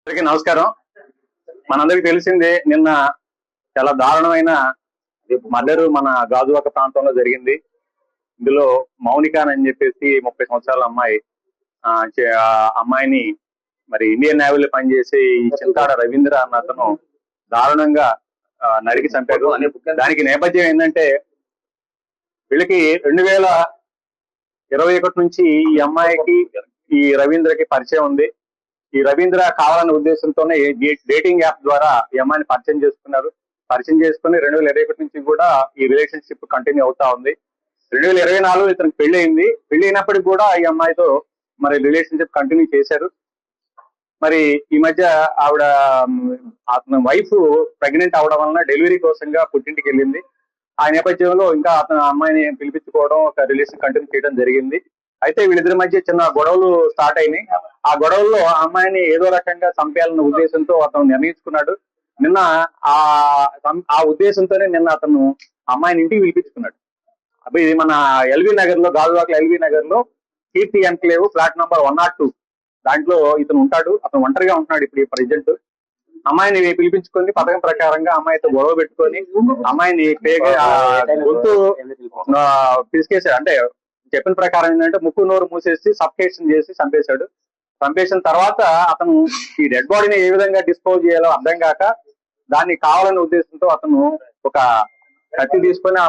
అందరికీ నమస్కారం. మనందరికి తెలిసిందే, నిన్న చాలా దారుణమైన మర్డర్ మన గాజువాక ప్రాంతంలో జరిగింది. ఇందులో మౌనిక అని చెప్పేసి 30 సంవత్సరాల అమ్మాయి, ఆ అమ్మాయిని మరి ఇండియన్ నేవీలో పనిచేసి చింతాడ రవీంద్ర అన్న అతను దారుణంగా నరికి చంపారు. దానికి నేపథ్యం ఏంటంటే, వీళ్ళకి 2021 నుంచి ఈ అమ్మాయికి ఈ రవీంద్రకి పరిచయం ఉంది. ఈ రవీంద్ర కావాలనే ఉద్దేశంతోనే డేటింగ్ యాప్ ద్వారా ఈ అమ్మాయిని పరిచయం చేసుకున్నారు. పరిచయం చేసుకుని 2021 నుంచి కూడా ఈ రిలేషన్షిప్ కంటిన్యూ అవుతా ఉంది. 2024 ఇతనికి పెళ్లి అయింది. పెళ్లి అయినప్పటికీ కూడా ఈ అమ్మాయితో మరి రిలేషన్షిప్ కంటిన్యూ చేశారు. మరి ఈ మధ్య ఆవిడ అతని వైఫ్ ప్రెగ్నెంట్ అవడం వలన డెలివరీ కోసంగా పుట్టింటికి వెళ్ళింది. ఆ నేపథ్యంలో ఇంకా అతను అమ్మాయిని పిలిపించుకోవడం, ఒక రిలేషన్ కంటిన్యూ చేయడం జరిగింది. అయితే వీళ్ళిద్దరి మధ్య చిన్న గొడవలు స్టార్ట్ అయినాయి. ఆ గొడవల్లో ఆ అమ్మాయిని ఏదో రకంగా చంపేయాలన్న ఉద్దేశంతో అతను నిర్ణయించుకున్నాడు. నిన్న ఆ ఉద్దేశంతోనే నిన్న అతను అమ్మాయిని ఇంటికి పిలిపించుకున్నాడు. అవి మన ఎల్వి నగర్ లో, గాజువాక ఎల్వి నగర్ లో కీర్తి ఎన్క్లేవ్ ఫ్లాట్ నంబర్ 102 దాంట్లో ఇతను ఉంటాడు. అతను ఒంటరిగా ఉంటున్నాడు ఇప్పుడు ప్రెసిడెంట్. అమ్మాయిని పిలిపించుకొని పథకం ప్రకారంగా అమ్మాయితో గొడవ పెట్టుకొని అమ్మాయిని గొంతు పిసికేసాడు. అంటే చెప్పిన ప్రకారం ఏంటంటే ముక్కు నోరు మూసేసి సఫికేషన్ చేసి చంపేశాడు. చంపేసిన తర్వాత అతను ఈ డెడ్ బాడీని ఏ విధంగా డిస్పోజ్ చేయాలో అర్థం కాక దాన్ని కావాలనే ఉద్దేశంతో అతను ఒక కత్తి తీసుకొని ఆ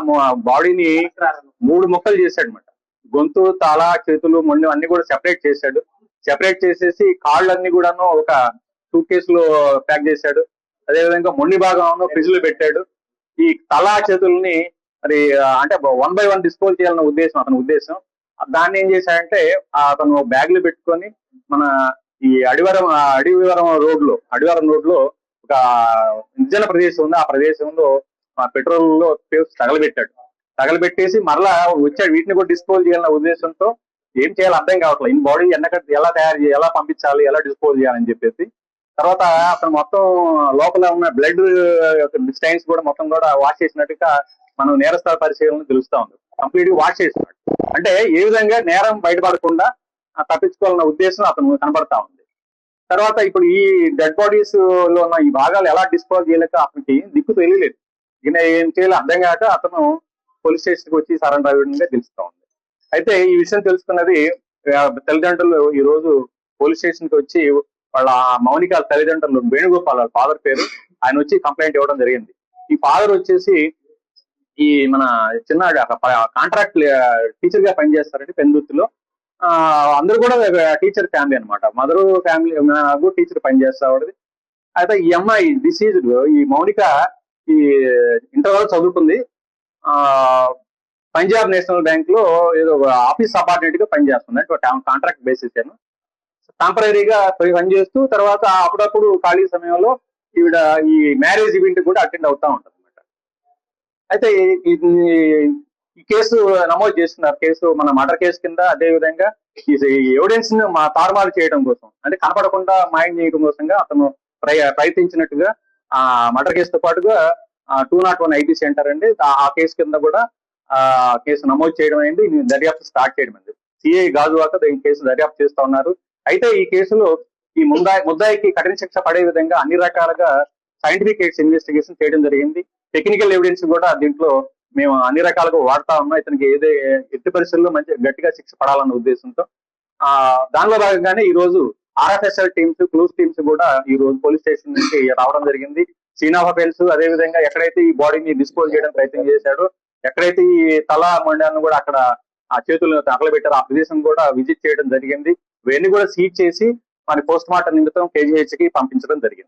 బాడీని 3 ముక్కలు చేశాడు అనమాట. గొంతు, తల, చేతులు, మొండి అన్ని కూడా సెపరేట్ చేశాడు. సెపరేట్ చేసేసి కాళ్ళన్నీ కూడాను ఒక సూట్ కేసులో ప్యాక్ చేశాడు. అదేవిధంగా మొండి భాగం ఫ్రిడ్జ్ లో పెట్టాడు. ఈ తల, చేతుల్ని మరి అంటే 1 by 1 డిస్పోజ్ చేయాలన్న ఉద్దేశం అతని ఉద్దేశం. దాన్ని ఏం చేశాడంటే అతను బ్యాగ్ లో పెట్టుకొని మన ఈ అడివివరం రోడ్ లో ఒక నిర్జన ప్రదేశం ఉంది. ఆ ప్రదేశంలో పెట్రోల్ లో తగలబెట్టేసి మరలా వచ్చాడు. వీటిని కూడా డిస్పోజ్ చేయాలన్న ఉద్దేశంతో ఏం చేయాలో అర్థం కావట్లేదు. ఈ బాడీ ఎలా తయారు చేయాలి, ఎలా పంపించాలి, ఎలా డిస్పోజ్ చేయాలని చెప్పేసి తర్వాత అతను మొత్తం లోపల ఉన్న బ్లడ్ స్టైన్స్ కూడా మొత్తం కూడా వాష్ చేసినట్టుగా మనం నేరస్థల పరిశీలన తెలుస్తా ఉంది. కంప్లీట్ గా వాష్ చేస్తున్నాడు. అంటే ఏ విధంగా నేరం బయటపడకుండా తప్పించుకోవాలన్న ఉద్దేశం అతను కనబడతా ఉంది. తర్వాత ఇప్పుడు ఈ డెడ్ బాడీస్ లో ఉన్న ఈ భాగాలు ఎలా డిస్పోజ్ చేయలేక అతనికి దిక్కు తెలియలేదు. ఏం చేయాలో అర్థం కాక అతను పోలీస్ స్టేషన్ కి వచ్చి సరెండర్ అవ్వడంగా తెలుస్తా ఉంది. అయితే ఈ విషయం తెలుసుకున్నది తల్లిదండ్రులు ఈ రోజు పోలీస్ స్టేషన్ కి వచ్చి వాళ్ళ మౌనిక తల్లిదండ్రులు వేణుగోపాల్, వాళ్ళ ఫాదర్ పేరు, ఆయన వచ్చి కంప్లైంట్ ఇవ్వడం జరిగింది. ఈ ఫాదర్ వచ్చేసి ఈ మన చిన్న కాంట్రాక్ట్ టీచర్ గా పనిచేస్తారండి పెందుర్తిలో. అందరూ కూడా టీచర్ ఫ్యామిలీ అనమాట. మదర్ ఫ్యామిలీ టీచర్ పనిచేస్తాడు. అయితే ఈ అమ్మాయి డిసీజ్డ్ ఈ మౌనిక ఈ ఇంటర్ వరకు చదువుకుంది. పంజాబ్ నేషనల్ బ్యాంక్ లో ఏదో ఆఫీస్ సబార్డినేట్ గా పనిచేస్తుంది. అంటే కాంట్రాక్ట్ బేసిస్ టెంపరీగా పనిచేస్తూ తర్వాత అప్పుడప్పుడు ఖాళీ సమయంలో ఈవిడ ఈ మ్యారేజ్ ఈవెంట్ కూడా అటెండ్ అవుతా ఉంటుంది అనమాట. అయితే ఈ కేసు నమోదు చేస్తున్నారు. కేసు మన మర్డర్ కేసు కింద. అదే విధంగా ఈ ఎవిడెన్స్ ను తారుమారు చేయడం కోసం, అంటే కనపడకుండా మాయం చేయడం కోసంగా అతను ప్రయత్నించినట్టుగా ఆ మర్డర్ కేసుతో పాటుగా 201 ఐపీసీ అంటారండి. ఆ కేసు కింద కూడా కేసు నమోదు చేయడం అయింది. దర్యాప్తు స్టార్ట్ చేయడం అయింది. సిఐ గాజువాక ఈ కేసు దర్యాప్తు చేస్తా ఉన్నారు. అయితే ఈ కేసులో ఈ ముద్దాయికి కఠిన శిక్ష పడే విధంగా అన్ని రకాలుగా సైంటిఫిక్ ఇన్వెస్టిగేషన్ చేయడం జరిగింది. టెక్నికల్ ఎవిడెన్స్ కూడా దీంట్లో మేము అన్ని రకాలుగా వాడుతా ఉన్నాం. ఇతనికి ఎట్టి పరిస్థితుల్లో మంచి గట్టిగా శిక్ష పడాలన్న ఉద్దేశంతో దానిలో భాగంగానే ఈ రోజు ఆర్ఎఫ్ఎస్ఎల్ టీమ్స్, క్లూస్ టీమ్స్ కూడా ఈ రోజు పోలీస్ స్టేషన్ నుంచి రావడం జరిగింది. సీన్ ఆఫ్ అఫెన్స్, అదేవిధంగా ఎక్కడైతే ఈ బాడీని డిస్పోజ్ చేయడం ప్రయత్నం చేశాడో, ఎక్కడైతే ఈ తల మొండాన్ని కూడా అక్కడ ఆ చేతులను తగలబెట్టారో ఆ ప్రదేశం కూడా విజిట్ చేయడం జరిగింది. ఇవన్నీ కూడా సీజ్ చేసి మన పోస్ట్ మార్టం నిమిత్తం KGH కి పంపించడం జరిగింది.